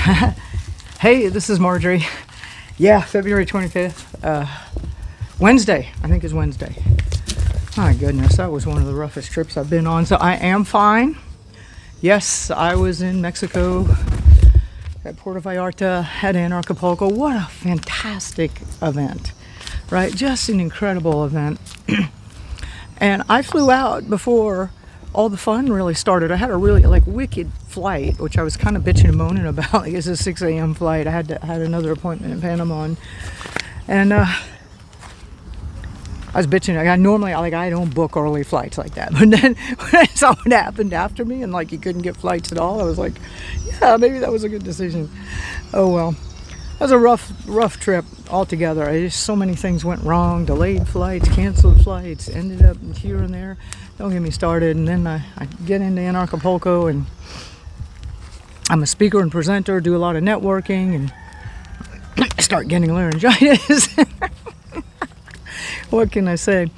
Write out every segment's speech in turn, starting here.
Hey, this is Marjory. Yeah, February 25th. Wednesday, I think is Wednesday. My goodness, that was one of the roughest trips I've been on. So I am fine. Yes, I was in Mexico at Puerto Vallarta, at Acapulco. What a fantastic event, right? Just an incredible event. And I flew out before all the fun really started. I had a really wicked flight, which I was kind of bitching and moaning about. Like, it's a 6 a.m. flight. I had another appointment in Panama, and I was bitching. I don't book early flights like that. But then when I saw what happened after me, and you couldn't get flights at all, I was like, yeah, maybe that was a good decision. Oh well. That was a rough trip altogether. Just so many things went wrong. Delayed flights, canceled flights, ended up here and there. Don't get me started. And then I get into Acapulco, and I'm a speaker and presenter, do a lot of networking, and start getting laryngitis. What can I say?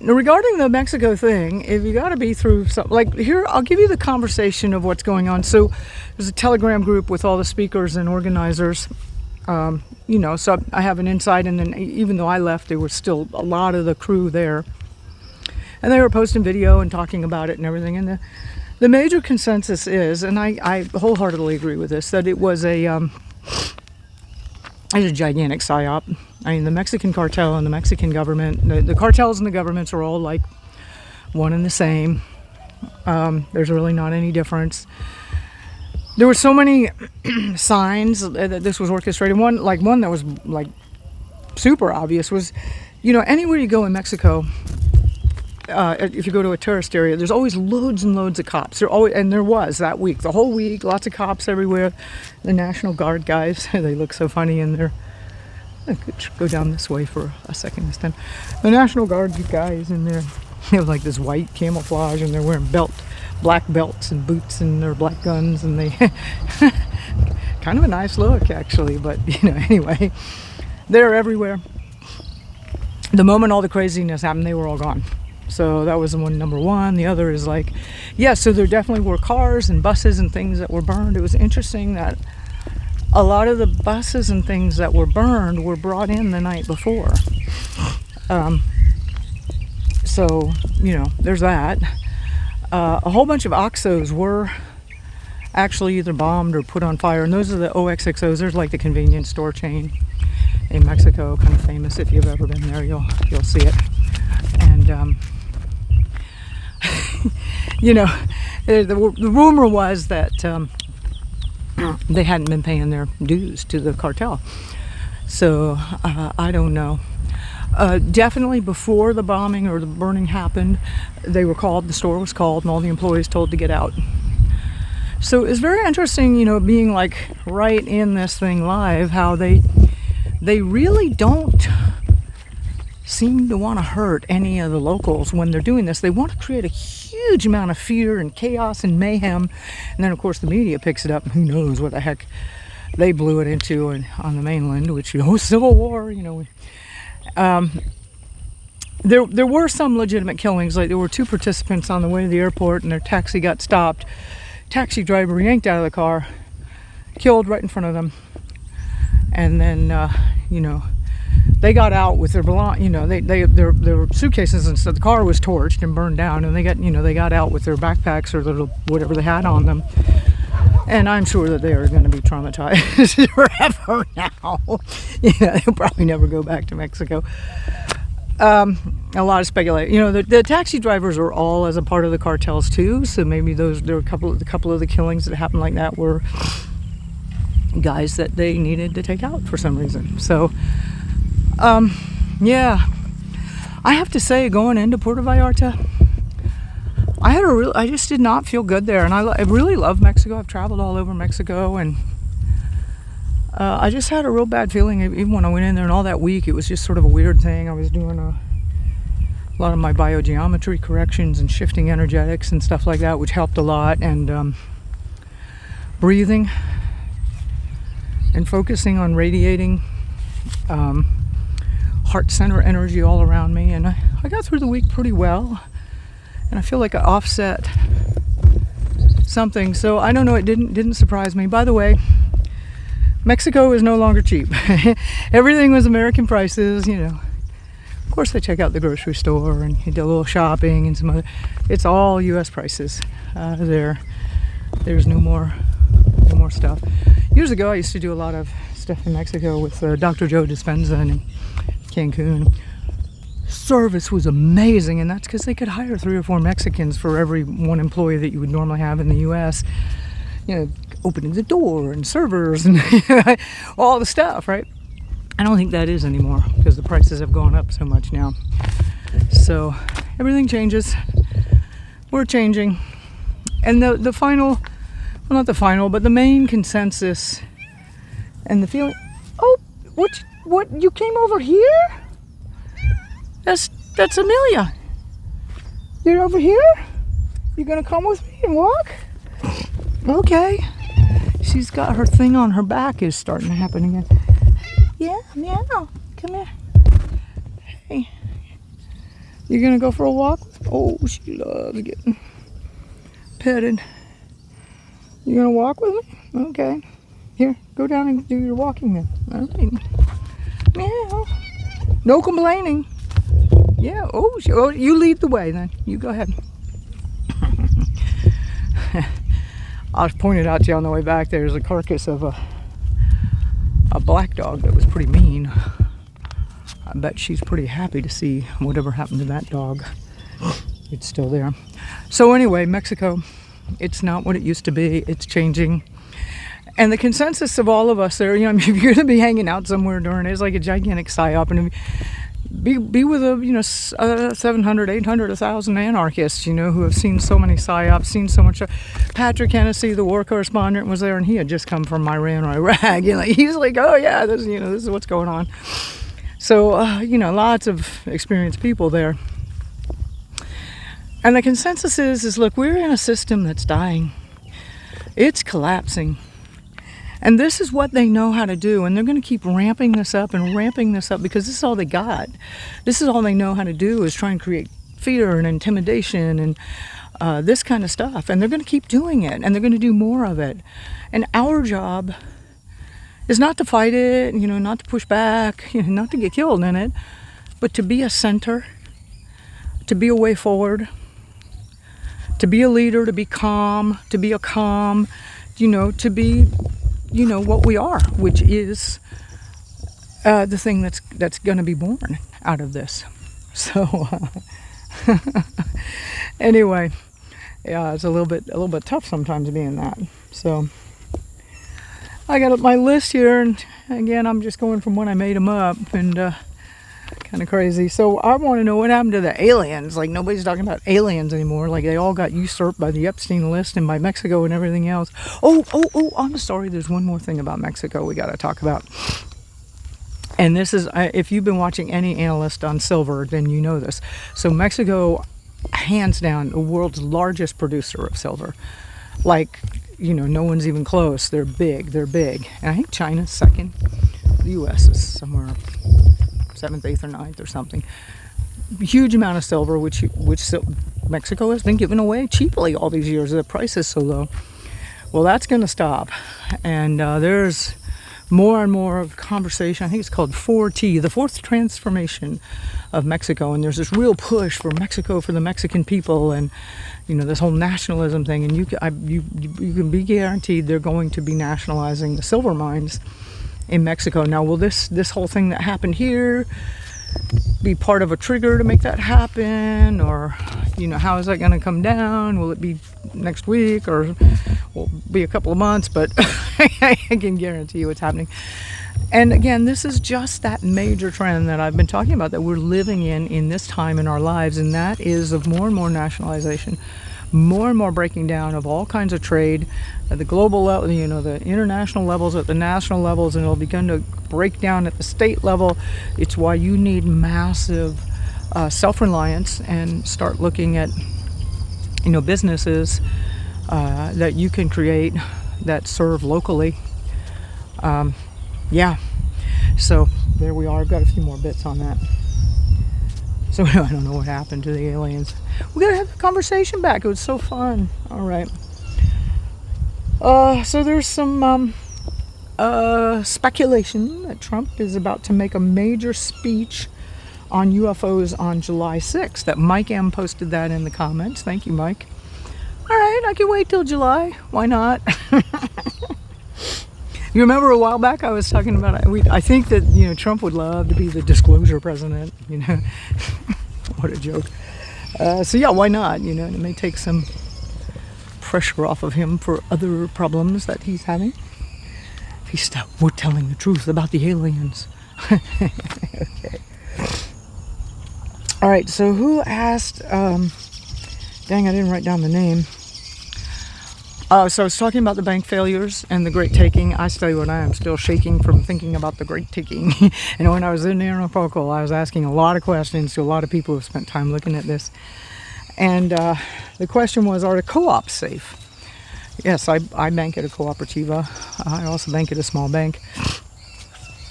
Regarding the Mexico thing, if you got to be through something, here, I'll give you the conversation of what's going on. So there's a Telegram group with all the speakers and organizers. So I have an insight, and then even though I left, there was still a lot of the crew there. And they were posting video and talking about it and everything. And the major consensus is, and I wholeheartedly agree with this, that it was a gigantic psyop. I mean, the Mexican cartel and the Mexican government, the cartels and the governments are all like one and the same. There's really not any difference. There were so many signs that this was orchestrated. One that was super obvious was, anywhere you go in Mexico, if you go to a tourist area, there's always loads and loads of cops. There was that week, the whole week, lots of cops everywhere. The National Guard guys, they look so funny in their. I could go down this way for a second this time. The National Guard guys in there, they have this white camouflage, and they're wearing black belts and boots, and their black guns, and they kind of a nice look actually. But anyway, they're everywhere. The moment all the craziness happened, they were all gone. So that was the one, number one. The other is so there definitely were cars and buses and things that were burned. It was interesting that a lot of the buses and things that were burned were brought in the night before. So, there's that. A whole bunch of OXXOs were actually either bombed or put on fire. And those are the OXXOs. There's the convenience store chain in Mexico, kind of famous. If you've ever been there, you'll see it. And, the rumor was that they hadn't been paying their dues to the cartel. So I don't know. Definitely before the bombing or the burning happened, they were called, the store was called, and all the employees told to get out. So it's very interesting, being right in this thing live, how they really don't seem to want to hurt any of the locals when they're doing this. They want to create a huge amount of fear and chaos and mayhem, and then of course the media picks it up, and who knows what the heck they blew it into on the mainland, which civil war. There were some legitimate killings. There were two participants on the way to the airport, and their taxi got stopped. Taxi driver yanked out of the car, killed right in front of them, and then they got out with their their suitcases and stuff. The car was torched and burned down, and they got out with their backpacks or whatever they had on them. And I'm sure that they are going to be traumatized forever now. They'll probably never go back to Mexico. A lot of speculation. The taxi drivers are all as a part of the cartels too. So maybe there were a couple of the killings that happened like that were guys that they needed to take out for some reason. So. Yeah, I have to say, going into Puerto Vallarta, I just did not feel good there, and I really love Mexico. I've traveled all over Mexico, and I just had a real bad feeling even when I went in there, and all that week it was just sort of a weird thing. I was doing a lot of my biogeometry corrections and shifting energetics and stuff like that, which helped a lot, and breathing and focusing on radiating heart center energy all around me, and I got through the week pretty well, and I feel like I offset something. So I don't know, it didn't surprise me. By the way, Mexico is no longer cheap. Everything was American prices, you know. Of course, I check out the grocery store and do a little shopping and some other. It's all U.S. prices there. There's no more stuff. Years ago, I used to do a lot of stuff in Mexico with Dr. Joe Dispenza in Cancun. Service was amazing, and that's because they could hire 3 or 4 Mexicans for every one employee that you would normally have in the U.S. You know, opening the door and servers and all the stuff, right? I don't think that is anymore because the prices have gone up so much now. So everything changes. We're changing. And the final, well, not the final, but the main consensus and the feeling, oh, what, you came over here? That's Amelia. You're over here? You gonna come with me and walk? Okay. She's got her thing on her back is starting to happen again. Yeah, meow. Come here. Hey. You gonna go for a walk? Oh, she loves getting petted. You gonna walk with me? Okay. Here, go down and do your walking then. All right. Meow. No complaining. Yeah. Oh, you lead the way then. You go ahead. I was pointed out to you on the way back. There's a carcass of a black dog that was pretty mean. I bet she's pretty happy to see whatever happened to that dog. It's still there. So anyway, Mexico, it's not what it used to be. It's changing. And the consensus of all of us there, you know, if you're going to be hanging out somewhere during it, it's like a gigantic psyop. And be with 700, 800, 1,000 anarchists, you know, who have seen so many psyops, seen so much. Patrick Hennessy, the war correspondent, was there, and he had just come from Iran or Iraq. You know, he's like, oh yeah, this is what's going on. So lots of experienced people there. And the consensus is look, we're in a system that's dying. It's collapsing. And this is what they know how to do, and they're going to keep ramping this up because this is all they got. This is all they know how to do is try and create fear and intimidation and this kind of stuff. And they're going to keep doing it, and they're going to do more of it. And our job is not to fight it, you know, not to push back, you know, not to get killed in it, but to be a center, to be a way forward, to be a leader, to be calm, to be a calm, you know, to be, you know, what we are, which is the thing that's going to be born out of this. So anyway, yeah, it's a little bit tough sometimes being that. So I got up my list here, and again, I'm just going from when I made them up, and kind of crazy. So I want to know what happened to the aliens. Like, nobody's talking about aliens anymore. Like, they all got usurped by the Epstein list and by Mexico and everything else. Oh, I'm sorry. There's one more thing about Mexico we got to talk about. And this is, if you've been watching any analyst on silver, then you know this. So Mexico, hands down, the world's largest producer of silver. Like, you know, no one's even close. They're big. And I think China's second. The U.S. is somewhere 7th, 8th, or 9th or something. Huge amount of silver, which Mexico has been giving away cheaply all these years. The price is so low. Well, that's going to stop. And there's more and more of conversation. I think it's called 4T, the fourth transformation of Mexico. And there's this real push for Mexico, for the Mexican people, and you know, this whole nationalism thing. And you can be guaranteed they're going to be nationalizing the silver mines in Mexico. Now, will this whole thing that happened here be part of a trigger to make that happen, or you know, how is that going to come down? Will it be next week, or will it be a couple of months? But I can guarantee you it's happening. And again, this is just that major trend that I've been talking about that we're living in this time in our lives, and that is of more and more nationalization, more and more breaking down of all kinds of trade at the global level, you know, the international levels, at the national levels, and it'll begin to break down at the state level. It's why you need massive self-reliance, and start looking at, you know, businesses that you can create that serve locally. Yeah, so there we are. I've got a few more bits on that. So I don't know what happened to the aliens. We gotta have the conversation back. It was so fun. All right. So there's some speculation that Trump is about to make a major speech on UFOs on July 6th. That Mike M posted that in the comments. Thank you, Mike. All right, I can wait till July. Why not? You remember a while back I was talking about, I think that, Trump would love to be the disclosure president, What a joke. So yeah, why not? It may take some pressure off of him for other problems that he's having. If he's we're telling the truth about the aliens. Okay. All right, so who asked, dang, I didn't write down the name. So I was talking about the bank failures and the Great Taking. I tell you what, I am still shaking from thinking about the Great Taking. When I was in there in Poco, I was asking a lot of questions to a lot of people who have spent time looking at this. And the question was, are the co-ops safe? Yes, I bank at a cooperativa. I also bank at a small bank.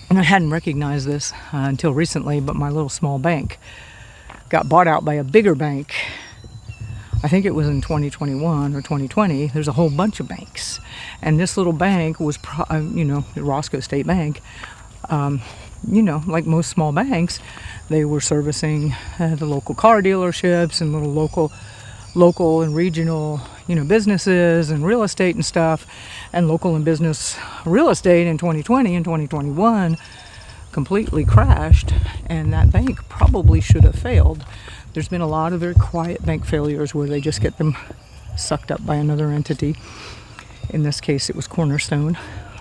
And I hadn't recognized this until recently, but my little small bank got bought out by a bigger bank. I think it was in 2021 or 2020. There's a whole bunch of banks. And this little bank was, the Roscoe State Bank, like most small banks, they were servicing the local car dealerships and little local and regional, businesses and real estate and stuff. And local and business real estate in 2020 and 2021 completely crashed. And that bank probably should have failed. There's been a lot of very quiet bank failures where they just get them sucked up by another entity. In this case, it was Cornerstone.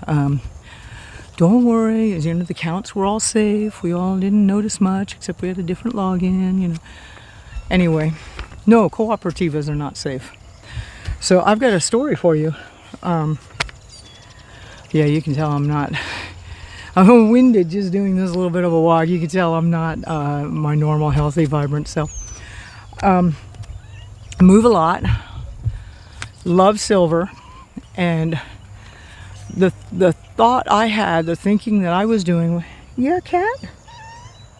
Don't worry, the accounts were all safe. We all didn't notice much, except we had a different login, Anyway, no, cooperativas are not safe. So I've got a story for you. Yeah, you can tell I'm winded just doing this little bit of a walk. You can tell I'm not my normal, healthy, vibrant self. Move a lot, love silver, and the thought I had, the thinking that I was doing, yeah, cat?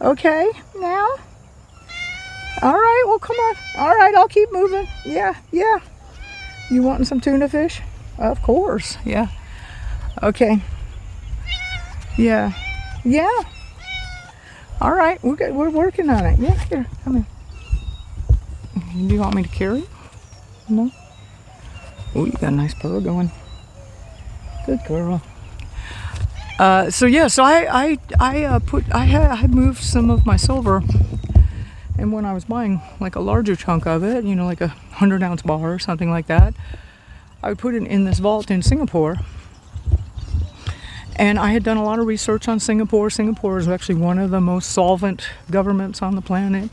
Okay, now? All right, well, come on. All right, I'll keep moving. Yeah. You wanting some tuna fish? Of course, yeah. Okay. Yeah. All right, we're working on it. Yeah, here, come here. Do you want me to carry? No? Oh, you got a nice purr going. Good girl. So I had moved some of my silver, and when I was buying like a larger chunk of it, like a 100-ounce bar or something like that, I would put it in this vault in Singapore. And I had done a lot of research on Singapore. Singapore is actually one of the most solvent governments on the planet.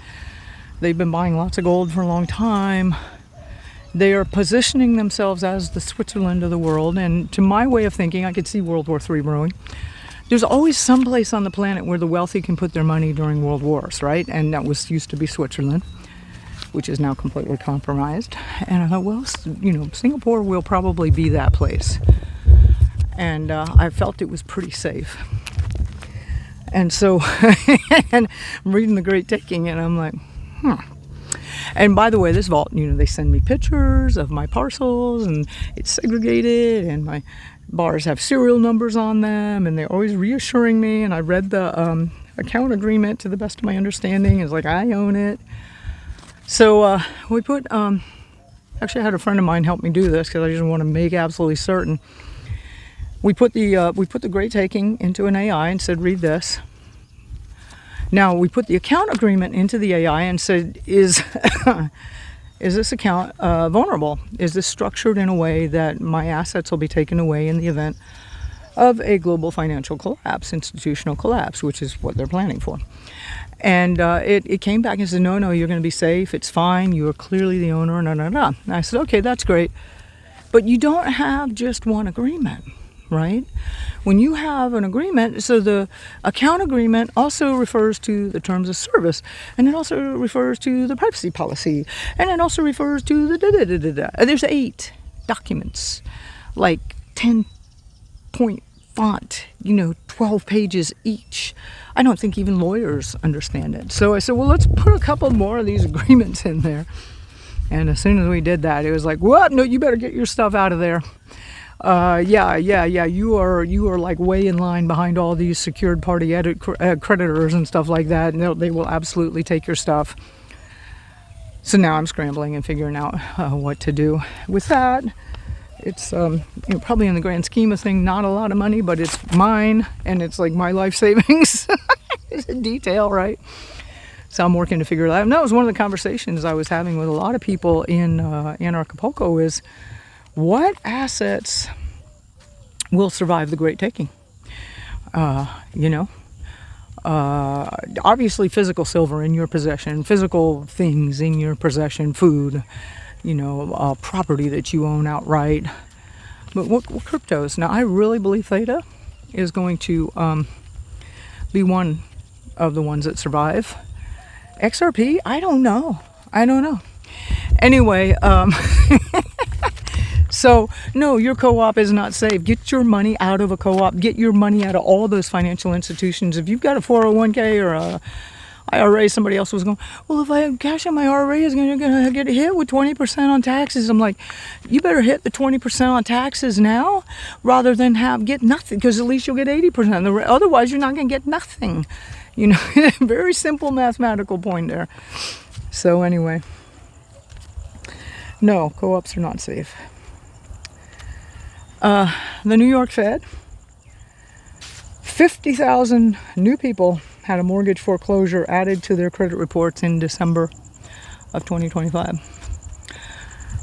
They've been buying lots of gold for a long time. They are positioning themselves as the Switzerland of the world. And to my way of thinking, I could see World War III brewing. There's always some place on the planet where the wealthy can put their money during world wars, right? And that used to be Switzerland, which is now completely compromised. And I thought, well, Singapore will probably be that place. And I felt it was pretty safe. And so, and I'm reading The Great Taking, and I'm like, And by the way, this vault, they send me pictures of my parcels, and it's segregated, and my bars have serial numbers on them, and they're always reassuring me. And I read the account agreement to the best of my understanding. It's like, I own it. So we put, actually I had a friend of mine help me do this because I just want to make absolutely certain. We put the Great Taking into an AI and said, read this. Now we put the account agreement into the AI and said, is this account vulnerable? Is this structured in a way that my assets will be taken away in the event of a global financial collapse, institutional collapse, which is what they're planning for? And it came back and said, no, you're going to be safe. It's fine. You are clearly the owner. No. And I said, okay, that's great. But you don't have just one agreement, right? When you have an agreement, so the account agreement also refers to the terms of service, and it also refers to the privacy policy, and it also refers to the da-da-da-da-da. There's 8 documents, like 10-point font, 12 pages each. I don't think even lawyers understand it. So I said, well, let's put a couple more of these agreements in there. And as soon as we did that, it was like, what? No, you better get your stuff out of there. Yeah. You are like way in line behind all these secured party creditors and stuff like that, and they will absolutely take your stuff. So now I'm scrambling and figuring out what to do with that. It's probably in the grand scheme of things not a lot of money, but it's mine and it's like my life savings. It's a detail, right? So I'm working to figure that out. And that was one of the conversations I was having with a lot of people in Acapulco is what assets will survive the Great Taking? Obviously physical silver in your possession, physical things in your possession, food, property that you own outright. But what cryptos? Now, I really believe Theta is going to be one of the ones that survive. XRP? I don't know. Anyway, so, no, your co-op is not safe. Get your money out of a co-op. Get your money out of all of those financial institutions. If you've got a 401k or a IRA, somebody else was going, well, if I cash in my IRA, is going to get hit with 20% on taxes. I'm like, you better hit the 20% on taxes now rather than get nothing, because at least you'll get 80%. Otherwise, you're not going to get nothing. Very simple mathematical point there. So anyway, no, co-ops are not safe. The New York Fed, 50,000 new people had a mortgage foreclosure added to their credit reports in December of 2025.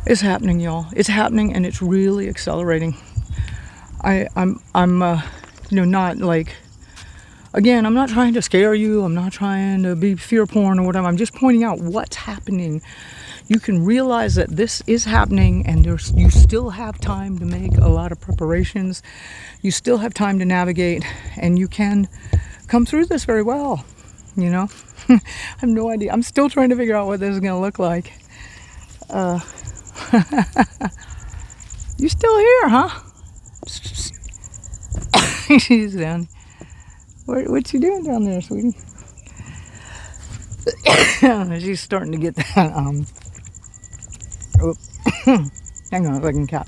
It's happening, y'all. It's happening, and it's really accelerating. I'm not like, again, I'm not trying to scare you. I'm not trying to be fear porn or whatever. I'm just pointing out what's happening. You can realize that this is happening, and you still have time to make a lot of preparations. You still have time to navigate, and you can come through this very well. I have no idea. I'm still trying to figure out what this is going to look like. You still here, huh? She's down. What's she doing down there, sweetie? She's starting to get that. Hang on a second, cat.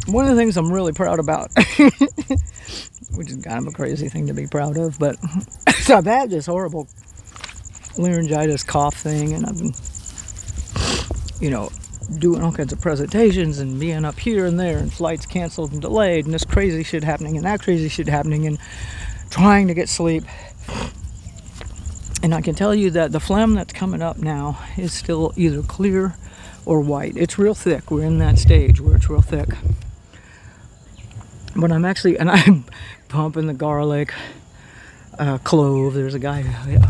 One of the things I'm really proud about, which is kind of a crazy thing to be proud of, but so I've had this horrible laryngitis cough thing, and I've been, doing all kinds of presentations and being up here and there, and flights canceled and delayed, and this crazy shit happening and that crazy shit happening, and trying to get sleep. And I can tell you that the phlegm that's coming up now is still either clear or white. It's real thick. We're in that stage where it's real thick. But I'm pumping the garlic, clove. There's a guy,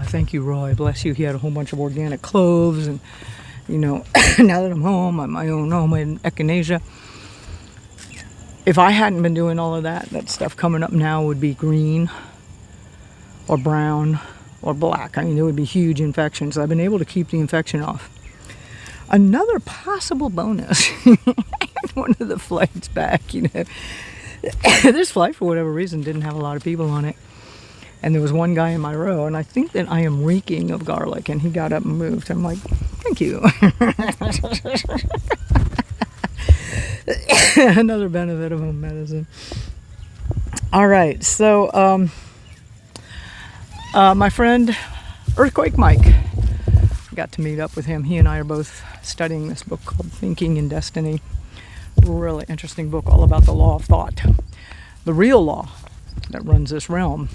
thank you, Roy, bless you. He had a whole bunch of organic cloves, and now that I'm home, I'm my own home in echinacea. If I hadn't been doing all of that stuff coming up now would be green or brown or black. There would be huge infections. I've been able to keep the infection off. Another possible bonus, one of the flights back, this flight, for whatever reason, didn't have a lot of people on it. And there was one guy in my row, and I think that I am reeking of garlic, and he got up and moved. I'm like, thank you. Another benefit of home medicine. All right, so my friend Earthquake Mike, got to meet up with him. He and I are both studying this book called Thinking in Destiny. Really interesting book, all about the law of thought, the real law that runs this realm.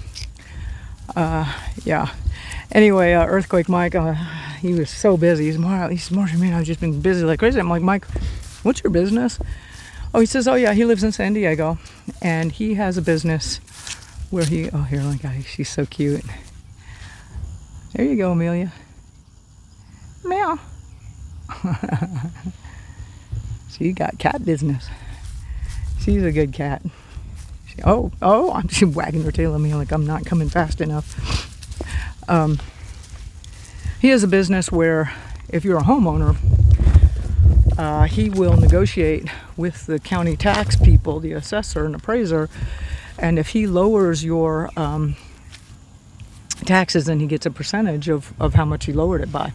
Anyway, Earthquake Mike, he was so busy. He said, Marjory, man, I've just been busy like crazy. I'm like, Mike, what's your business? Oh, he says, oh yeah, he lives in San Diego, and he has a business where here, look, she's so cute. There you go, Amelia. Meow. She got cat business. She's a good cat. She's wagging her tail at me like I'm not coming fast enough. He has a business where if you're a homeowner, he will negotiate with the county tax people, the assessor and appraiser, and if he lowers your taxes, then he gets a percentage of how much he lowered it by.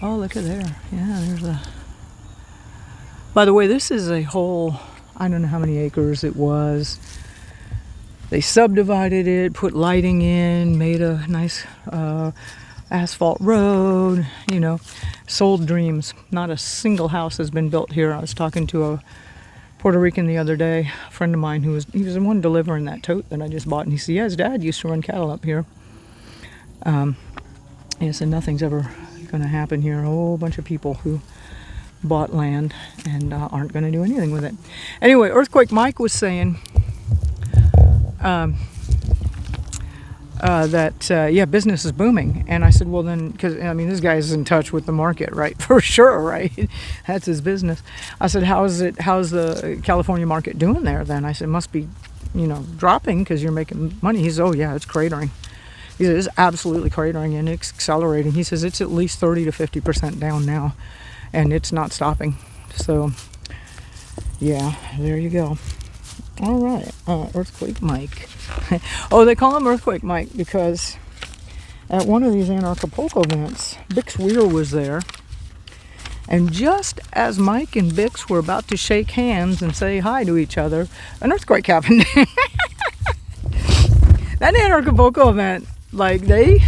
Oh, look at there. Yeah, there's By the way, this is a whole, I don't know how many acres it was. They subdivided it, put lighting in, made a nice asphalt road, you know, sold dreams. Not a single house has been built here. I was talking to a Puerto Rican the other day, a friend of mine he was the one delivering that tote that I just bought, and he said, yeah, his dad used to run cattle up here. He said nothing's ever going to happen here. A whole bunch of people who bought land and aren't going to do anything with it. Anyway, Earthquake Mike was saying that yeah, business is booming, and I said, well then, because I mean this guy is in touch with the market, right? For sure, right? That's his business. I said, how's the California market doing there then? I said, it must be, you know, dropping because you're making money. He says, oh yeah, it's cratering. He says, it's absolutely cratering and it's accelerating. He says it's at least 30 to 50% down now, and it's not stopping. So yeah, there you go. All right, Earthquake Mike. Oh, they call him Earthquake Mike because at one of these Anarchapulco events, Bix Weir was there, and just as Mike and Bix were about to shake hands and say hi to each other, an earthquake happened. That Anarchapulco event, like they,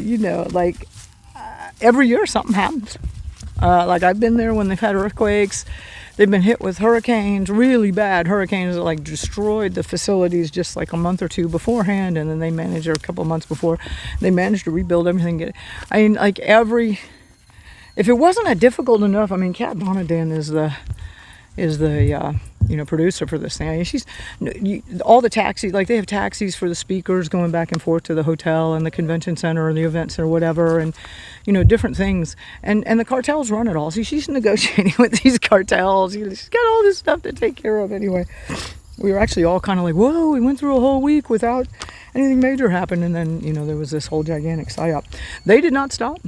you know, like every year something happens. Like I've been there when they've had earthquakes. They've been hit with hurricanes, really bad hurricanes that like destroyed the facilities just like a month or two beforehand, and then they managed, or a couple of months before, they managed to rebuild everything. I mean, like if it wasn't a difficult enough, I mean, Kat Bonadan is the you know, producer for this thing. I mean, she's all the taxis, like they have taxis for the speakers going back and forth to the hotel and the convention center or the event center or whatever, and you know, different things, and the cartels run it all. See, she's negotiating with these cartels. She's got all this stuff to take care of. Anyway, we were actually all kind of like, whoa, we went through a whole week without anything major happen, and then, you know, there was this whole gigantic psyop. They did not stop.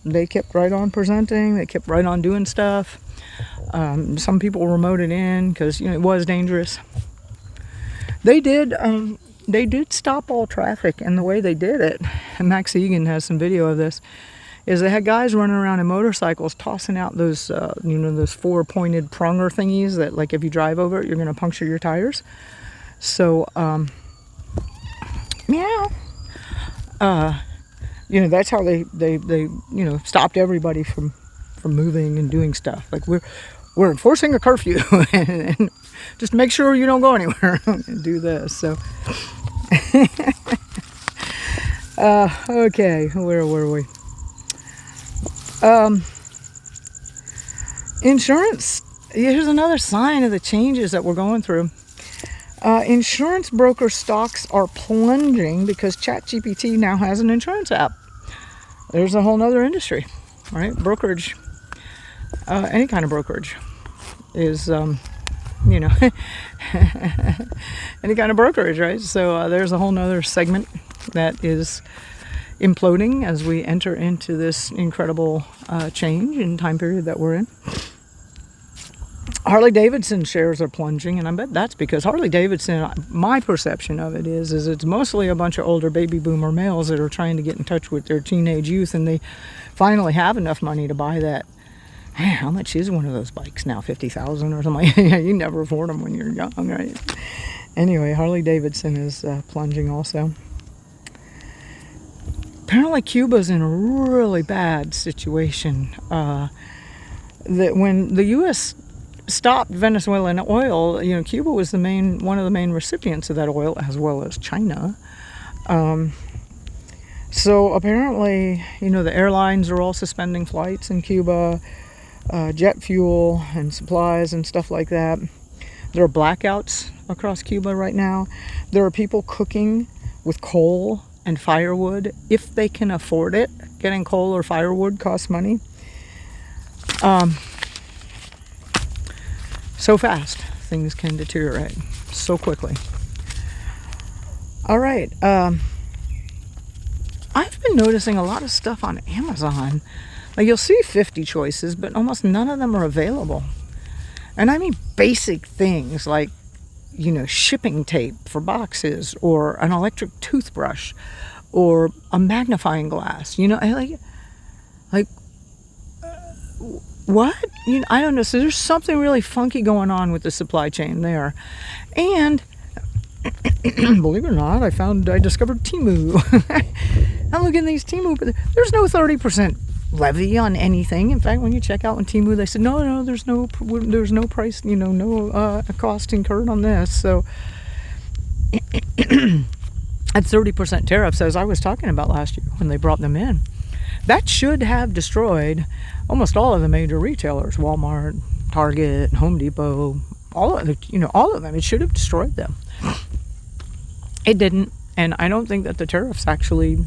They kept right on presenting. They kept right on doing stuff. Some people remoted in because, you know, it was dangerous. They did stop all traffic, and the way they did it, and Max Egan has some video of this, is they had guys running around in motorcycles tossing out those, you know, those four-pointed prunger thingies that, like, if you drive over it, you're going to puncture your tires. So, meow. You know, that's how they you know, stopped everybody from moving and doing stuff. Like, we're enforcing a curfew, and just make sure you don't go anywhere and do this. So, okay, where were we? Insurance. Here's another sign of the changes that we're going through. Insurance broker stocks are plunging because ChatGPT now has an insurance app. There's a whole nother industry, right? Brokerage, any kind of brokerage is, you know, any kind of brokerage, right? So there's a whole nother segment that is imploding as we enter into this incredible change in time period that we're in. Harley Davidson shares are plunging, and I bet that's because Harley Davidson, my perception of it is it's mostly a bunch of older baby boomer males that are trying to get in touch with their teenage youth, and they finally have enough money to buy that. Man, how much is one of those bikes now? $50,000 or something? You never afford them when you're young, right? Anyway, Harley Davidson is plunging also. Apparently Cuba's in a really bad situation. That when the U.S. stopped Venezuelan oil, you know, Cuba was one of the main recipients of that oil, as well as China. So apparently, you know, the airlines are all suspending flights in Cuba, jet fuel and supplies and stuff like that. There are blackouts across Cuba right now. There are people cooking with coal and firewood if they can afford it. Getting coal or firewood costs money. So fast, things can deteriorate so quickly. All right, I've been noticing a lot of stuff on Amazon. Like, you'll see 50 choices, but almost none of them are available. And I mean basic things like, you know, shipping tape for boxes, or an electric toothbrush, or a magnifying glass. You know, like what? I don't know. So there's something really funky going on with the supply chain there. And believe it or not, I discovered Temu. I'm looking at these Temu, but there's no 30% levy on anything. In fact, when you check out on Temu, they said, no, there's no price, no cost incurred on this. So at 30% tariffs, as I was talking about last year when they brought them in, that should have destroyed almost all of the major retailers, Walmart, Target, Home Depot, all of them. It should have destroyed them. It didn't, and I don't think that the tariffs actually,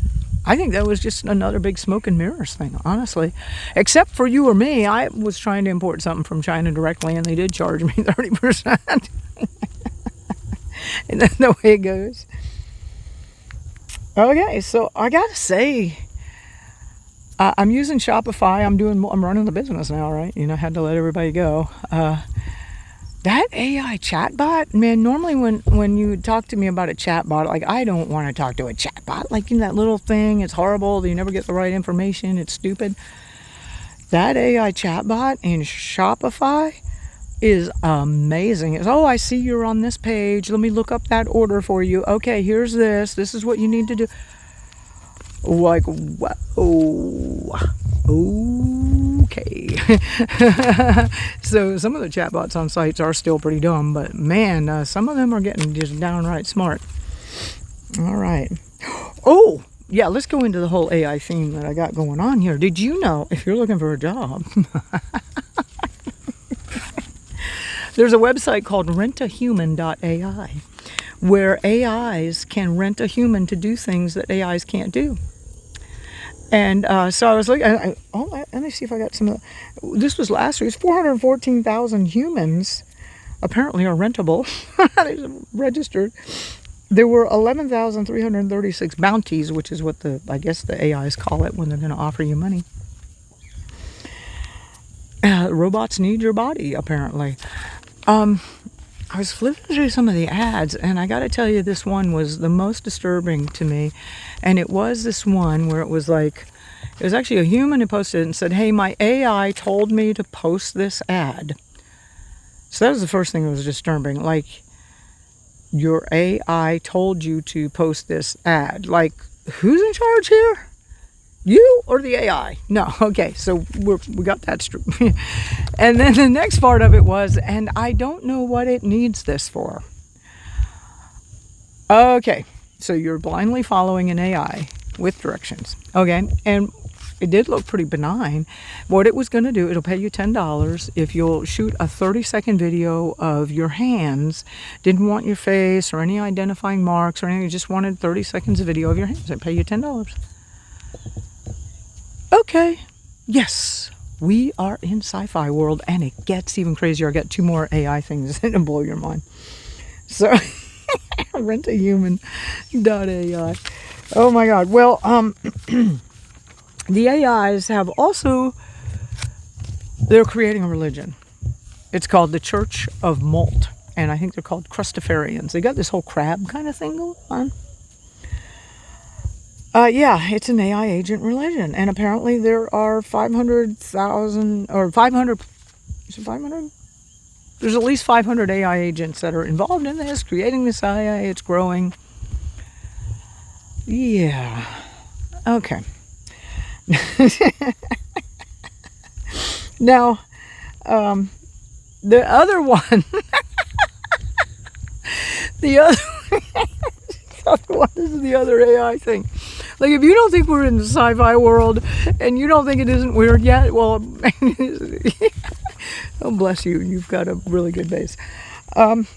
I think that was just another big smoke and mirrors thing, honestly. Except for you or me, I was trying to import something from China directly, and they did charge me 30%. And that's the way it goes. Okay, so I gotta say, I'm using Shopify. I'm running the business now, right? I had to let everybody go. That AI chatbot, man, normally when you talk to me about a chatbot, like, I don't want to talk to a chatbot. Like, in that little thing, it's horrible. You never get the right information. It's stupid. That AI chatbot in Shopify is amazing. It's, I see you're on this page. Let me look up that order for you. Okay, here's this. This is what you need to do. Like, whoa. Okay. So some of the chatbots on sites are still pretty dumb, but man, some of them are getting just downright smart. All right. Oh, yeah, let's go into the whole AI theme that I got going on here. Did you know, if you're looking for a job, there's a website called rentahuman.ai where AIs can rent a human to do things that AIs can't do. And so I was looking, let me see if I got some of the, this was last week. It's 414,000 humans apparently are rentable. They're registered. There were 11,336 bounties, which is what I guess the AIs call it when they're going to offer you money. Robots need your body, apparently. I was flipping through some of the ads, and I got to tell you, this one was the most disturbing to me. And it was this one where it was actually a human who posted it and said, hey, my AI told me to post this ad. So that was the first thing that was disturbing. Like, your AI told you to post this ad. Like, who's in charge here? You or the AI? No. Okay, so we got that straight. And then the next part of it was, and I don't know what it needs this for. Okay, so you're blindly following an AI with directions. Okay, and it did look pretty benign. What it was going to do, it'll pay you $10 if you'll shoot a 30-second video of your hands. Didn't want your face or any identifying marks or anything. You just wanted 30 seconds of video of your hands. It'd pay you $10. Okay, yes, we are in sci-fi world, and it gets even crazier. I got two more AI things to blow your mind. So, rentahuman.ai. Oh my God. Well, the AIs have also, they're creating a religion. It's called the Church of Malt, and I think they're called Crustafarians. They got this whole crab kind of thing going on. Yeah, it's an AI agent religion, and apparently there are 500,000 or 500. Is it 500? There's at least 500 AI agents that are involved in this, creating this AI. It's growing. Yeah. Okay. Now, the other one, the other. What is the other AI thing? Like, if you don't think we're in the sci-fi world and you don't think it isn't weird yet, well, oh, bless you. You've got a really good base. Maltbook,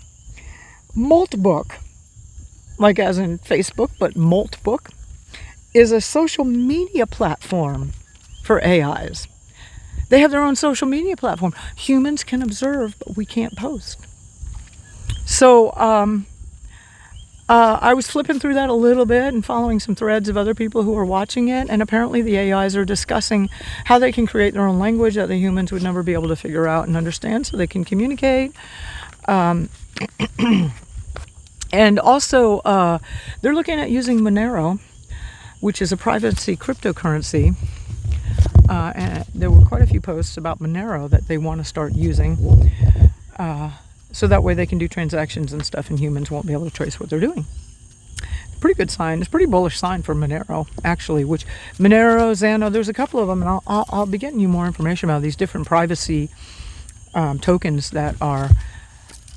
like as in Facebook, but Maltbook, is a social media platform for AIs. They have their own social media platform. Humans can observe, but we can't post. So, I was flipping through that a little bit and following some threads of other people who are watching it, and apparently the AIs are discussing how they can create their own language that the humans would never be able to figure out and understand, so they can communicate. And also, they're looking at using Monero, which is a privacy cryptocurrency, there were quite a few posts about Monero that they want to start using, so that way they can do transactions and stuff, and humans won't be able to trace what they're doing. Pretty good sign. It's a pretty bullish sign for Monero, actually. Which Monero, Xano, there's a couple of them, and I'll be getting you more information about these different privacy tokens that are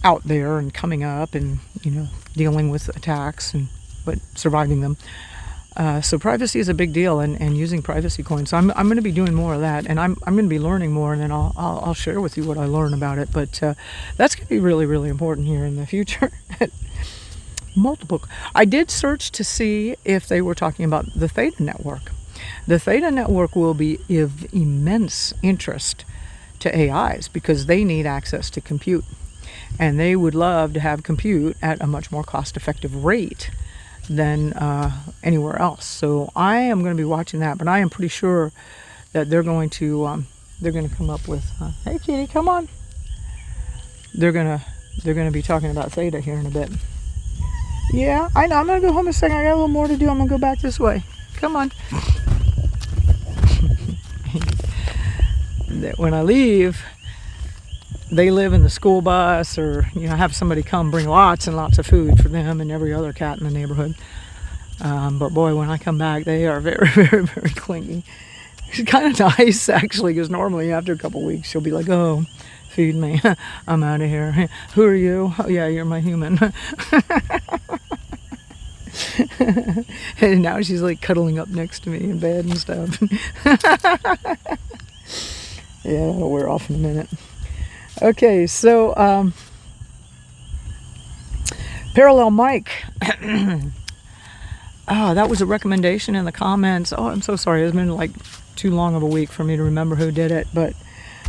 out there and coming up, and dealing with attacks but surviving them. So privacy is a big deal, and using privacy coins. So I'm going to be doing more of that, and I'm going to be learning more, and then I'll share with you what I learn about it. But that's going to be really, really important here in the future. Multiple. I did search to see if they were talking about the Theta network. The Theta network will be of immense interest to AIs because they need access to compute, and they would love to have compute at a much more cost-effective rate than anywhere else. So I am going to be watching that, but I am pretty sure that they're going to come up with hey kitty, come on. They're gonna be talking about Theta here in a bit. Yeah, I know. I'm gonna go home a second. I got a little more to do. I'm gonna go back this way. Come on. When I leave, they live in the school bus, or have somebody come bring lots and lots of food for them and every other cat in the neighborhood. But boy, when I come back, they are very, very, very clingy. It's kind of nice, actually, because normally after a couple weeks, she'll be like, "Oh, feed me. I'm out of here. Who are you? Oh, yeah, you're my human." And now she's like cuddling up next to me in bed and stuff. Yeah, that'll wear off in a minute. Okay, so parallel mic. Oh, that was a recommendation in the comments. Oh, I'm so sorry. It's been like too long of a week for me to remember who did it, but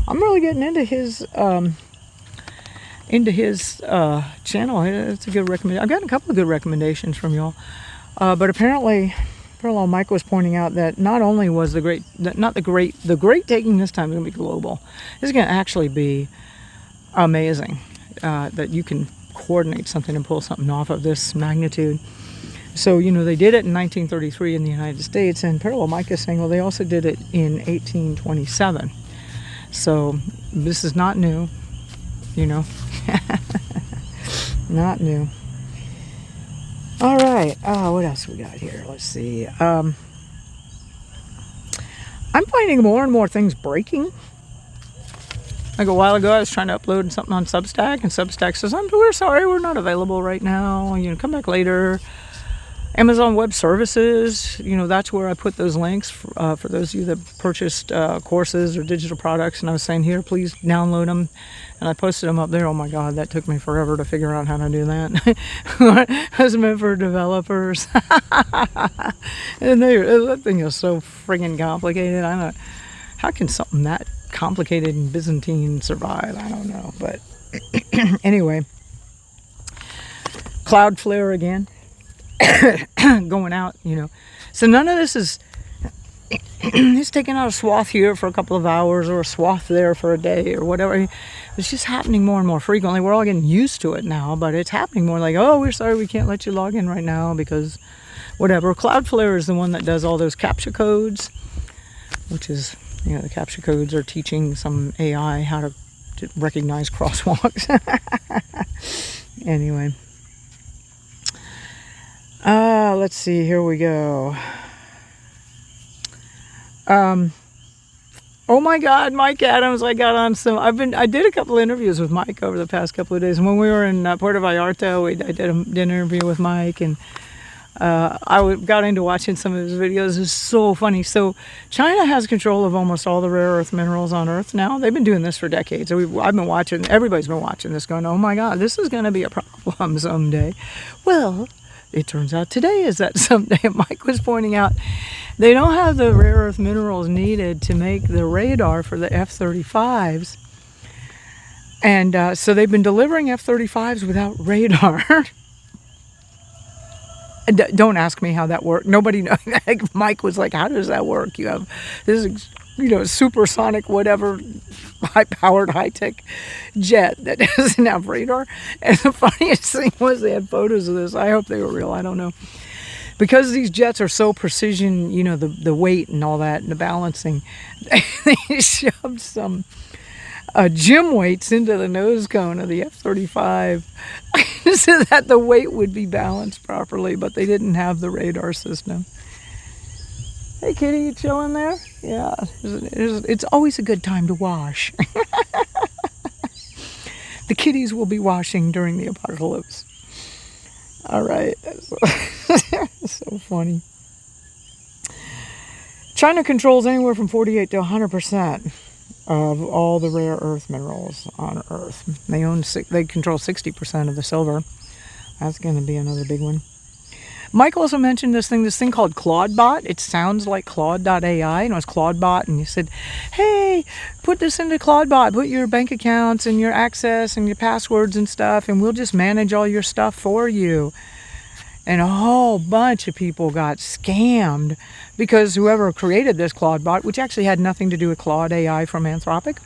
I'm really getting into his channel. It's a good recommendation. I've gotten a couple of good recommendations from y'all, but apparently Parallel Mike was pointing out that not only was the great taking this time is going to be global. It's going to actually be amazing that you can coordinate something and pull something off of this magnitude. So, they did it in 1933 in the United States, and Parallel Mike is saying, well, they also did it in 1827. So this is not new, not new. All right. What else we got here? Let's see. I'm finding more and more things breaking. Like a while ago, I was trying to upload something on Substack, and Substack says, "We're sorry, we're not available right now. Come back later." Amazon Web Services, that's where I put those links for those of you that purchased courses or digital products. And I was saying, here, please download them. And I posted them up there. Oh my God, that took me forever to figure out how to do that. That's meant for developers. And that thing is so friggin' complicated. I don't know. How can something that complicated and Byzantine survive? I don't know. But anyway, Cloudflare again. Going out, so none of this is he's taking out a swath here for a couple of hours or a swath there for a day or whatever. It's just happening more and more frequently. We're all getting used to it now, but it's happening more like, oh, we're sorry, we can't let you log in right now because whatever. Cloudflare is the one that does all those CAPTCHA codes, which is, the CAPTCHA codes are teaching some AI how to recognize crosswalks. Anyway. Let's see, here we go. Oh my God, Mike Adams, I got on I did a couple interviews with Mike over the past couple of days. And when we were in Puerto Vallarta, I did an interview with Mike, and I got into watching some of his videos. It's so funny. So China has control of almost all the rare earth minerals on Earth now. They've been doing this for decades. So I've been watching, everybody's been watching this going, oh my God, this is going to be a problem someday. Well, it turns out today is that someday. Mike was pointing out they don't have the rare earth minerals needed to make the radar for the F-35s. And so they've been delivering F-35s without radar. Don't ask me how that worked. Nobody knows. Mike was like, how does that work? You have this, supersonic, whatever, high-powered, high-tech jet that doesn't have radar. And the funniest thing was they had photos of this. I hope they were real. I don't know. because these jets are so precision, you know, the weight and all that and the balancing, they shoved some gym weights into the nose cone of the F-35 so that the weight would be balanced properly, but they didn't have the radar system. Hey kitty, you chilling there? Yeah, it's always a good time to wash. The kitties will be washing during the apocalypse. All right. So funny. China controls anywhere from 48 to 100% of all the rare earth minerals on Earth. They control 60% of the silver. That's going to be another big one. Mike also mentioned this thing called Claudebot. It sounds like Claude.ai, and it was Claudebot, and he said, hey, put this into Claudebot, put your bank accounts and your access and your passwords and stuff, and we'll just manage all your stuff for you. And a whole bunch of people got scammed because whoever created this Claudebot, which actually had nothing to do with Claude AI from Anthropic,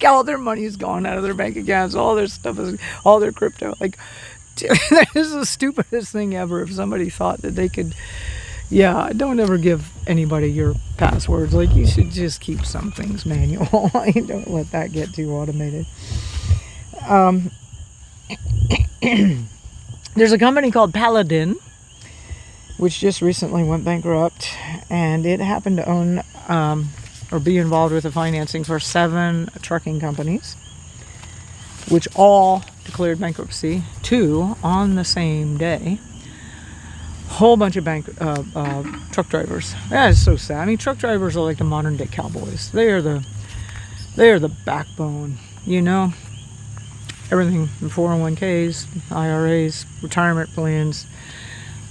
all their money is gone out of their bank accounts, all their stuff is, all their crypto, that is the stupidest thing ever. If somebody thought that they could, don't ever give anybody your passwords. You should just keep some things manual. Don't let that get too automated. There's a company called Paladin, which just recently went bankrupt, and it happened to own or be involved with the financing for 7 trucking companies, which all declared bankruptcy, 2 on the same day. Whole bunch of truck drivers. That is so sad. I mean, truck drivers are like the modern day cowboys. They are the backbone, you know. Everything from 401ks, IRAs, retirement plans.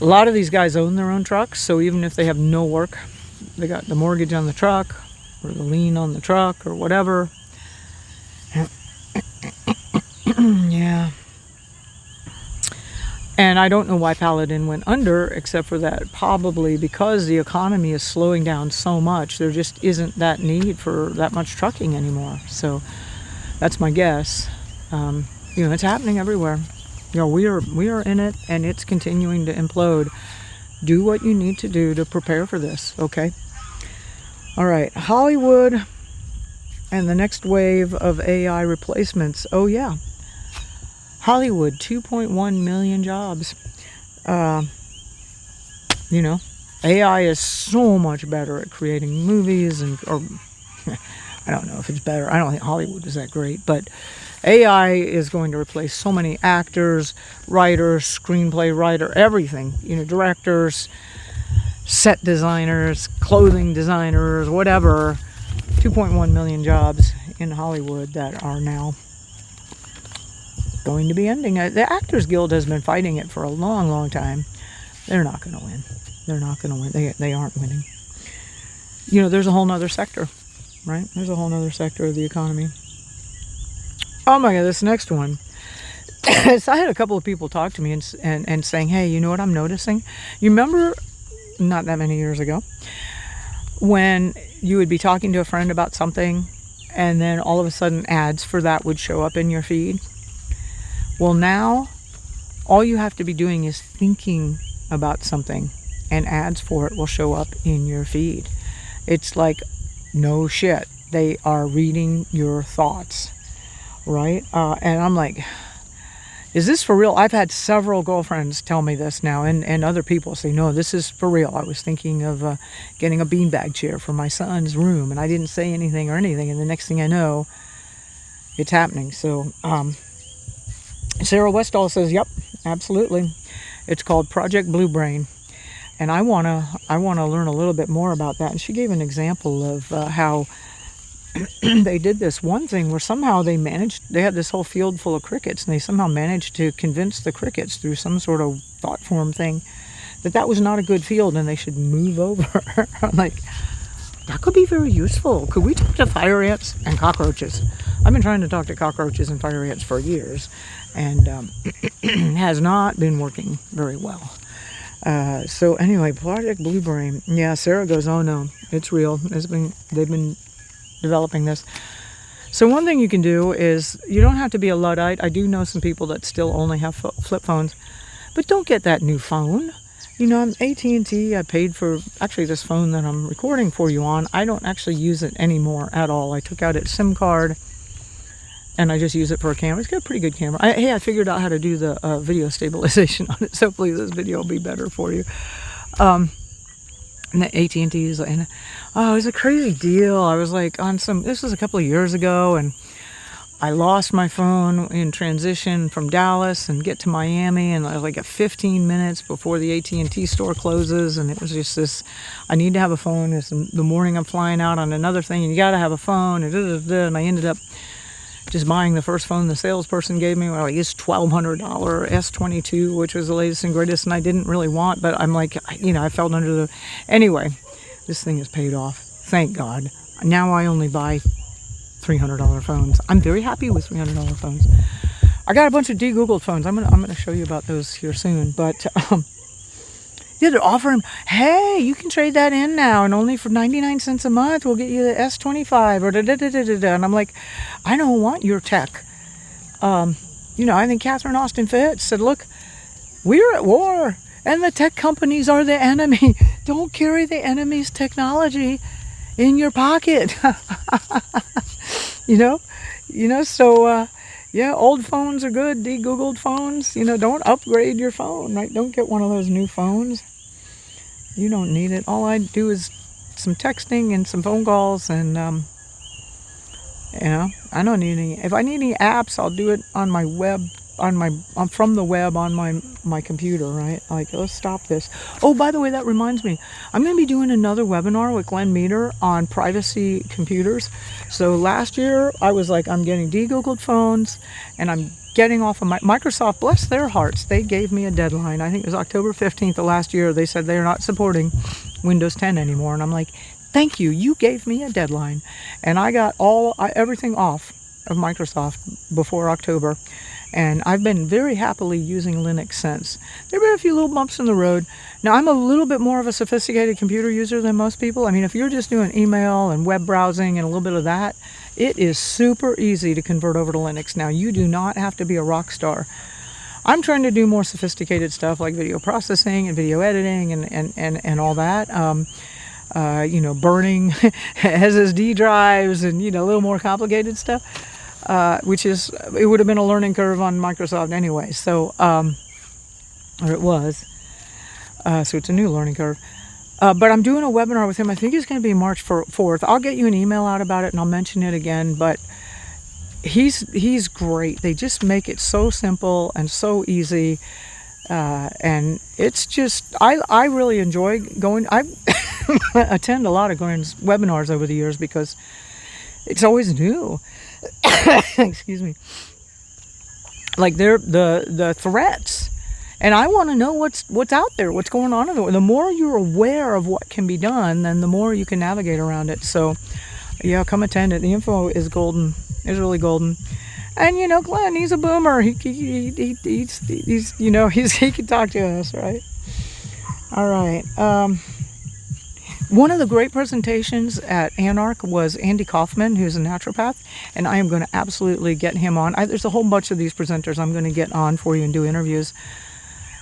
A lot of these guys own their own trucks, so even if they have no work, they got the mortgage on the truck or the lien on the truck or whatever. Yeah. And I don't know why Paladin went under, except for that probably because the economy is slowing down so much, there just isn't that need for that much trucking anymore. So that's my guess. It's happening everywhere. We are in it, and it's continuing to implode. Do what you need to do to prepare for this, okay? All right, Hollywood and the next wave of AI replacements. Oh yeah, Hollywood, 2.1 million jobs. AI is so much better at creating movies or I don't know if it's better. I don't think Hollywood is that great, but AI is going to replace so many actors, writers, screenplay writer, everything. Directors, set designers, clothing designers, whatever. 2.1 million jobs in Hollywood that are now going to be ending. The Actors Guild has been fighting it for a long, long time. They're not going to win. They're not going to win. They aren't winning. There's a whole nother sector, right? There's a whole nother sector of the economy. Oh my God, this next one. So I had a couple of people talk to me and saying, hey, you know what I'm noticing? You remember not that many years ago when you would be talking to a friend about something and then all of a sudden ads for that would show up in your feed? Well, now all you have to be doing is thinking about something and ads for it will show up in your feed. It's like, no shit. They are reading your thoughts, right? And I'm like, is this for real? I've had several girlfriends tell me this now, and other people say, no, this is for real. I was thinking of getting a beanbag chair for my son's room, and I didn't say anything, and the next thing I know, it's happening. So Sarah Westall says, yep, absolutely. It's called Project Blue Brain, and I wanna learn a little bit more about that. And she gave an example of how they did this one thing where somehow they had this whole field full of crickets, and they somehow managed to convince the crickets through some sort of thought form thing that was not a good field and they should move over. I'm like, that could be very useful. Could we talk to fire ants and cockroaches? I've been trying to talk to cockroaches and fire ants for years, and has not been working very well. So anyway, Project Blue Brain. Yeah, Sarah goes, oh no, it's real. They've been developing this. So one thing you can do is, you don't have to be a Luddite. I do know some people that still only have flip phones, But don't get that new phone. You know, I'm AT&T. I paid for, actually, this phone that I'm recording for you on. I don't actually use it anymore at all. I took out its SIM card, and I just use it for a camera. It's got a pretty good camera. Hey, I figured out how to do the video stabilization on it, so hopefully this video will be better for you. And the AT&T is, and oh, it was a crazy deal. I was like on some, this was a couple of years ago, and I lost my phone in transition from Dallas and get to Miami, and I was like at 15 minutes before the AT&T store closes, and it was just this, I need to have a phone. It's the morning I'm flying out on another thing, and you got to have a phone, and I ended up just buying the first phone the salesperson gave me. Like, it's $1,200 S22, which was the latest and greatest, and I didn't really want, but I'm like, you know, I felt under the, anyway, this thing is paid off. Thank God. Now I only buy $300 phones. I'm very happy with $300 phones. I got a bunch of de-Googled phones. I'm gonna show you about those here soon. But yeah, they're offering, hey, you can trade that in now, and only for 99 cents a month we'll get you the S25 or da-da-da-da-da-da. And I'm like, I don't want your tech. You know, I think Catherine Austin Fitts said, look, we're at war and the tech companies are the enemy. Don't carry the enemy's technology in your pocket. you know, so yeah, old phones are good, de-Googled phones, you know, don't upgrade your phone, right? Don't get one of those new phones. You don't need it. All I do is some texting and some phone calls, and you know, I don't need any, if I need any apps, I'll do it on my web, from the web on my computer, right? Like, let's stop this. Oh, by the way, that reminds me, I'm going to be doing another webinar with Glenn Meter on privacy computers. So last year I was like, I'm getting de-Googled phones, and I'm getting off of Microsoft, bless their hearts, they gave me a deadline. I think it was October 15th of last year. They said they're not supporting Windows 10 anymore, and I'm like, thank you, you gave me a deadline. And I got everything off of Microsoft before October. And I've been very happily using Linux since. There have been a few little bumps in the road. Now, I'm a little bit more of a sophisticated computer user than most people. I mean, if you're just doing email and web browsing and a little bit of that, it is super easy to convert over to Linux. Now, you do not have to be a rock star. I'm trying to do more sophisticated stuff like video processing and video editing and all that. You know, burning SSD drives and, you know, a little more complicated stuff. Which is, it would have been a learning curve on Microsoft anyway, so, or it was, so it's a new learning curve. But I'm doing a webinar with him. I think it's going to be March 4th. I'll get you an email out about it, and I'll mention it again, but he's great. They just make it so simple and so easy, and it's just, I really enjoy going. I attend a lot of Glenn's webinars over the years because it's always new. Excuse me. Like, they're the threats, and I want to know what's out there, what's going on in the world. The more you're aware of what can be done, then the more you can navigate around it. So yeah, come attend it. The info is golden, is really golden. And you know, Glenn, he's a boomer. He's you know, he can talk to us, right? All right. One of the great presentations at Anarch was Andy Kaufman, who's a naturopath, and I am going to absolutely get him on. There's a whole bunch of these presenters I'm going to get on for you and do interviews.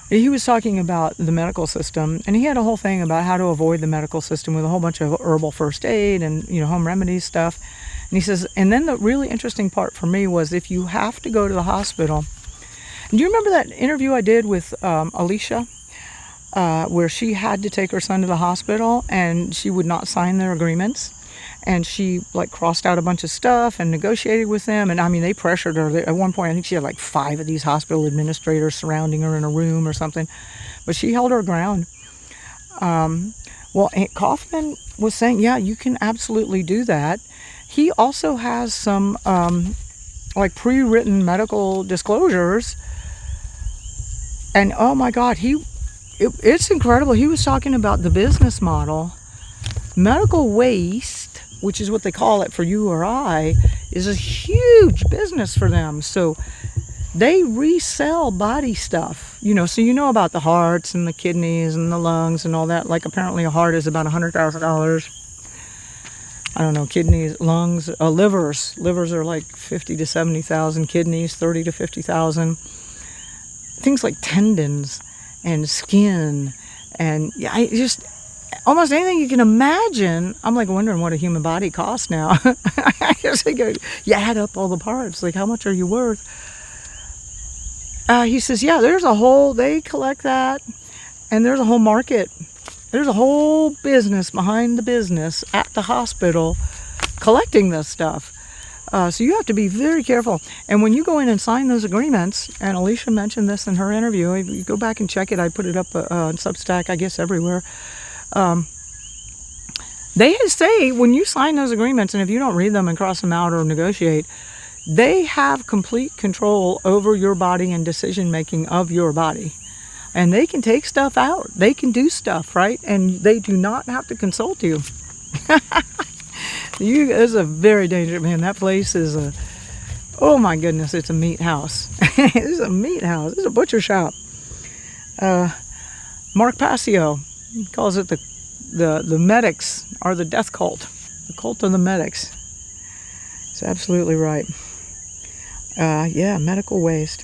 He was talking about the medical system, and he had a whole thing about how to avoid the medical system with a whole bunch of herbal first aid and, you know, home remedies stuff. And he says, and then the really interesting part for me was, if you have to go to the hospital. Do you remember that interview I did with Alicia? Where she had to take her son to the hospital, and she would not sign their agreements, and she like crossed out a bunch of stuff and negotiated with them, and I mean, they pressured her. At one point, I think she had like 5 of these hospital administrators surrounding her in a room or something, but she held her ground. Well, Aunt Kaufman was saying, yeah, you can absolutely do that. He also has some like pre-written medical disclosures, and oh my God, it's incredible. He was talking about the business model. Medical waste, which is what they call it for you or I, is a huge business for them. So they resell body stuff, you know, so you know about the hearts and the kidneys and the lungs and all that. Like, apparently a heart is about $100,000. I don't know, kidneys, lungs, livers are like 50 to 70,000, kidneys 30 to 50,000. things like tendons and skin, and yeah, I just almost anything you can imagine. I'm like wondering what a human body costs now. I just like, you add up all the parts, like how much are you worth? He says, yeah, they collect that, and there's a whole market. There's a whole business behind the business at the hospital collecting this stuff. So you have to be very careful. And when you go in and sign those agreements, and Alicia mentioned this in her interview, you go back and check it. I put it up on Substack, I guess everywhere. They say when you sign those agreements, and if you don't read them and cross them out or negotiate, they have complete control over your body and decision making of your body. And they can take stuff out. They can do stuff, right? And they do not have to consult you. It's a very dangerous, man. That place is oh my goodness, it's a meat house. It's a meat house. It's a butcher shop. Mark Passio calls it the medics are the death cult. The cult of the medics. He's absolutely right. Yeah, medical waste.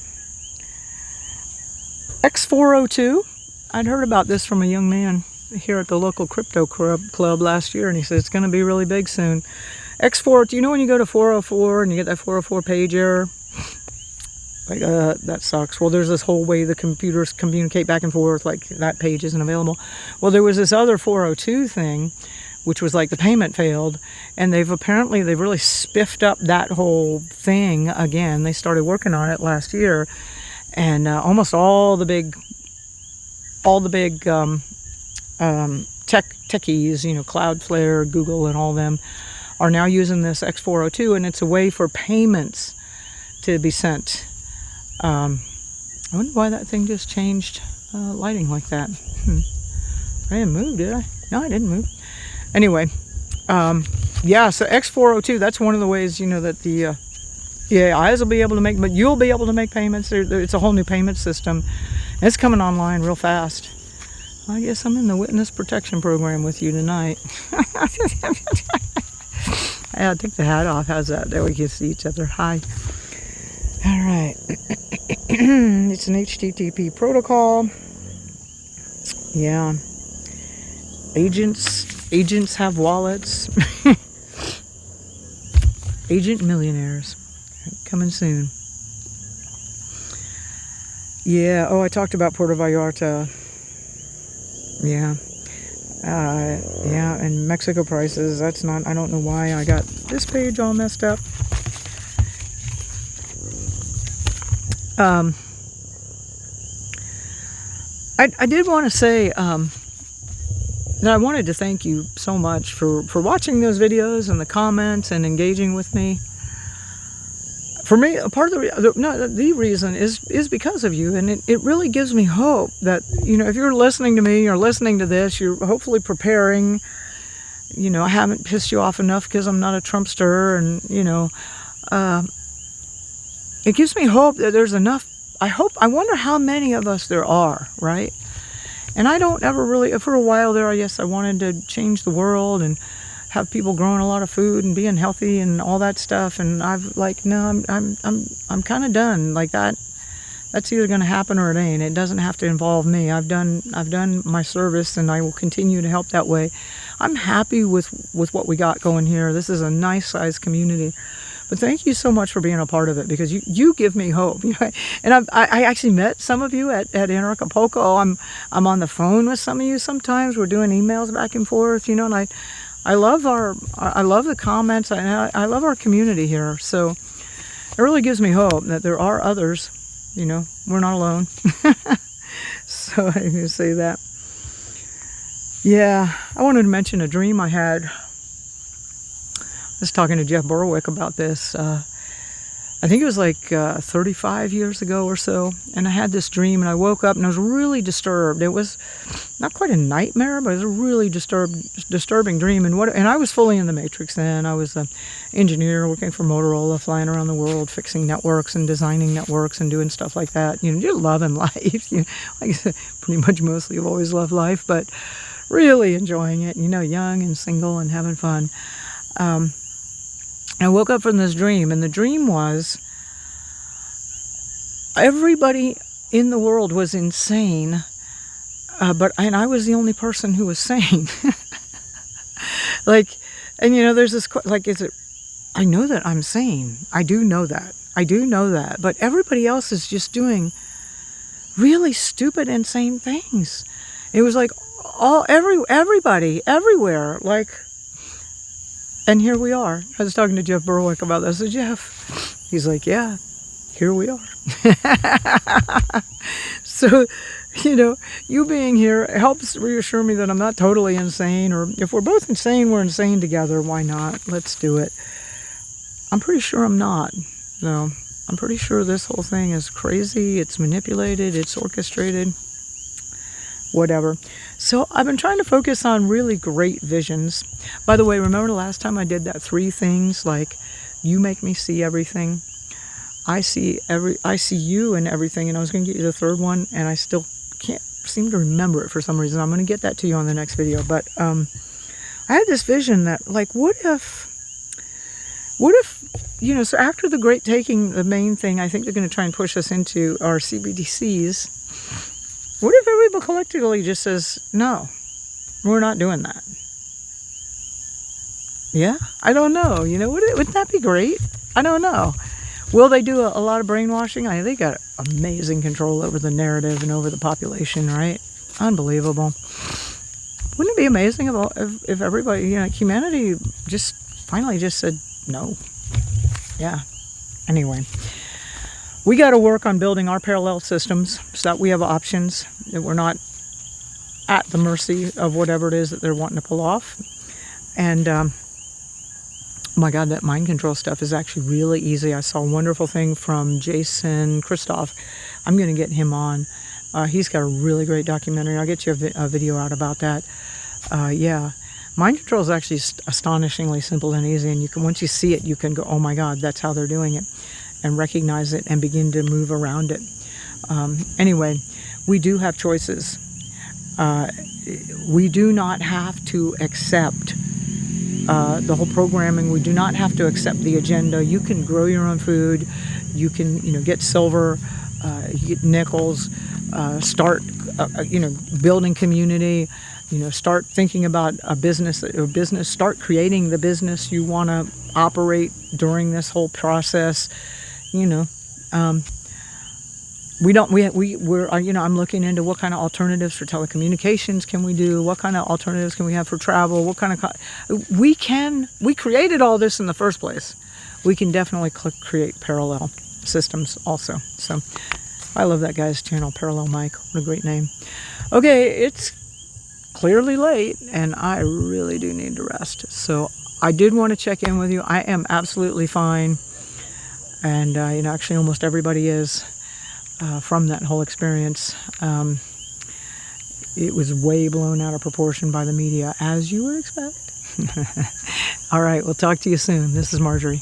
X402. I'd heard about this from a young man here at the local crypto club last year, and he said it's going to be really big soon. X4, do you know when you go to 404 and you get that 404 page error? Like, that sucks. Well, there's this whole way the computers communicate back and forth, like that page isn't available. Well, there was this other 402 thing, which was like the payment failed, and they've really spiffed up that whole thing again. They started working on it last year, and almost all the big techies, you know, Cloudflare, Google, and all them are now using this X402, and it's a way for payments to be sent. I wonder why that thing just changed lighting like that. I didn't move, did I? No, I didn't move. Anyway, yeah, so X402, that's one of the ways, you know, that the AIs will be able to make, but you'll be able to make payments. It's a whole new payment system. And it's coming online real fast. I guess I'm in the witness protection program with you tonight. I'll take the hat off. How's that? There we can see each other. Hi. All right. It's an HTTP protocol. Yeah. Agents have wallets. Agent millionaires. Coming soon. Yeah. Oh, I talked about Puerto Vallarta. Yeah. Yeah, and Mexico prices. That's not, I don't know why I got this page all messed up. I did want to say that I wanted to thank you so much for watching those videos and the comments and engaging with me. For me, a part of the reason is because of you, and it really gives me hope that, you know, if you're listening to me or listening to this, you're hopefully preparing. You know, I haven't pissed you off enough because I'm not a Trumpster, and, you know, it gives me hope that there's enough. I wonder how many of us there are, right? And I don't ever really, for a while there, I guess I wanted to change the world and have people growing a lot of food and being healthy and all that stuff, and I've like, no, I'm kind of done. Like that's either going to happen or it ain't. It doesn't have to involve me. I've done my service, and I will continue to help that way. I'm happy with what we got going here. This is a nice sized community, but thank you so much for being a part of it, because you give me hope. And I actually met some of you at Acapulco. I'm on the phone with some of you sometimes. We're doing emails back and forth, you know, and I love the comments. I love our community here. So it really gives me hope that there are others. You know, we're not alone. So I can say that. Yeah, I wanted to mention a dream I had. I was talking to Jeff Berwick about this. I think it was like 35 years ago or so, and I had this dream, and I woke up and I was really disturbed. It was not quite a nightmare, but it was a really disturbing dream. And I was fully in the matrix then. I was an engineer working for Motorola, flying around the world, fixing networks and designing networks and doing stuff like that. You know, just loving life. You know, like I said, pretty much mostly I've always loved life, but really enjoying it. You know, young and single and having fun. I woke up from this dream, and the dream was everybody in the world was insane, and I was the only person who was sane. Like, and you know, there's this, like, I know that I'm sane. I do know that. I do know that. But everybody else is just doing really stupid, insane things. It was like everybody, everywhere, like, and here we are. I was talking to Jeff Berwick about this. I said, Jeff, he's like, yeah, here we are. So, you know, you being here helps reassure me that I'm not totally insane, or if we're both insane, we're insane together. Why not? Let's do it. I'm pretty sure I'm not. No, I'm pretty sure this whole thing is crazy. It's manipulated. It's orchestrated. Whatever. So I've been trying to focus on really great visions. By the way, remember the last time I did that 3 things, like, you make me see everything. I see you in everything, and I was going to get you the 3rd one, and I still can't seem to remember it for some reason. I'm going to get that to you on the next video. But I had this vision that, like, what if, you know, so after the Great Taking, the main thing I think they're going to try and push us into are CBDCs. What if everybody collectively just says, no, we're not doing that? Yeah, I don't know. You know, wouldn't that be great? I don't know. Will they do a lot of brainwashing? They got amazing control over the narrative and over the population, right? Unbelievable. Wouldn't it be amazing if everybody, you know, humanity just finally just said no? Yeah. Anyway, we got to work on building our parallel systems so that we have options, that we're not at the mercy of whatever it is that they're wanting to pull off. And oh my God, that mind control stuff is actually really easy. I saw a wonderful thing from Jason Christoph. I'm going to get him on. He's got a really great documentary. I'll get you a video out about that. Yeah, mind control is actually astonishingly simple and easy. And you can, once you see it, you can go, oh my God, that's how they're doing it, and recognize it and begin to move around it. Anyway, we do have choices. We do not have to accept the whole programming. We do not have to accept the agenda. You can grow your own food. You can, you know, get silver, get nickels, start, you know, building community. You know, start thinking about a business. Start creating the business you want to operate during this whole process. You know, we're you know, I'm looking into what kind of alternatives for telecommunications can we do, what kind of alternatives can we have for travel, what kind of, we created all this in the first place. We can definitely create parallel systems also. So I love that guy's channel, Parallel Mike. What a great name. Okay, it's clearly late and I really do need to rest. So I did want to check in with you. I am absolutely fine. And you know, actually almost everybody is. From that whole experience. It was way blown out of proportion by the media, as you would expect. All right, we'll talk to you soon. This is Marjory.